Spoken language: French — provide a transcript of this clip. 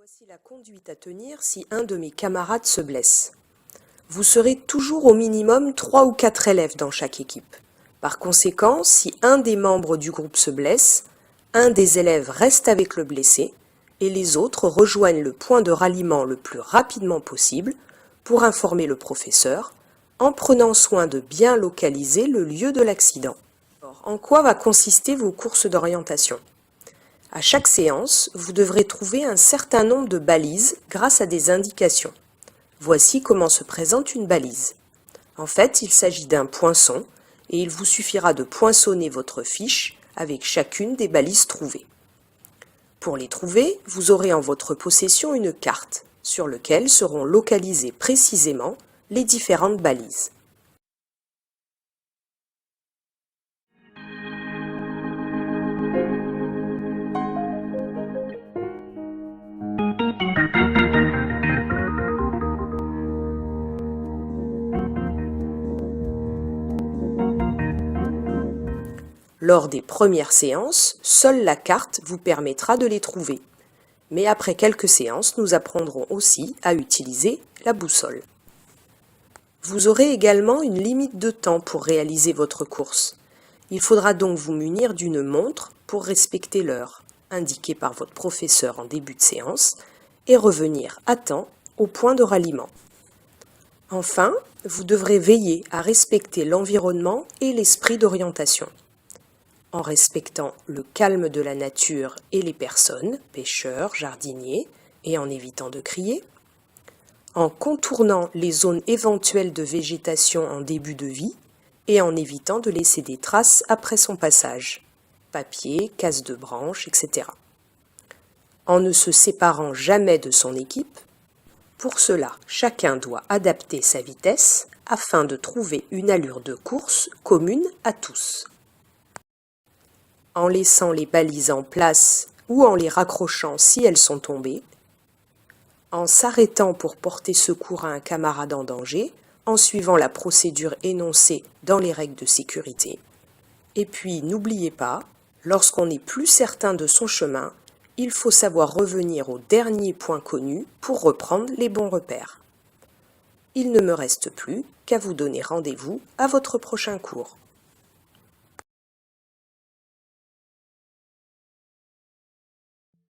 Voici la conduite à tenir si un de mes camarades se blesse. Vous serez toujours au minimum 3 ou 4 élèves dans chaque équipe. Par conséquent, si un des membres du groupe se blesse, un des élèves reste avec le blessé et les autres rejoignent le point de ralliement le plus rapidement possible pour informer le professeur en prenant soin de bien localiser le lieu de l'accident. En quoi va consister vos courses d'orientation ? À chaque séance, vous devrez trouver un certain nombre de balises grâce à des indications. Voici comment se présente une balise. En fait, il s'agit d'un poinçon et il vous suffira de poinçonner votre fiche avec chacune des balises trouvées. Pour les trouver, vous aurez en votre possession une carte sur laquelle seront localisées précisément les différentes balises. Lors des premières séances, seule la carte vous permettra de les trouver. Mais après quelques séances, nous apprendrons aussi à utiliser la boussole. Vous aurez également une limite de temps pour réaliser votre course. Il faudra donc vous munir d'une montre pour respecter l'heure, indiquée par votre professeur en début de séance, et revenir à temps au point de ralliement. Enfin, vous devrez veiller à respecter l'environnement et l'esprit d'orientation. En respectant le calme de la nature et les personnes, pêcheurs, jardiniers, et en évitant de crier, en contournant les zones éventuelles de végétation en début de vie et en évitant de laisser des traces après son passage, papier, casse de branches, etc. En ne se séparant jamais de son équipe. Pour cela, chacun doit adapter sa vitesse afin de trouver une allure de course commune à tous. En laissant les balises en place ou en les raccrochant si elles sont tombées, en s'arrêtant pour porter secours à un camarade en danger, en suivant la procédure énoncée dans les règles de sécurité. Et puis, n'oubliez pas, lorsqu'on n'est plus certain de son chemin, il faut savoir revenir au dernier point connu pour reprendre les bons repères. Il ne me reste plus qu'à vous donner rendez-vous à votre prochain cours.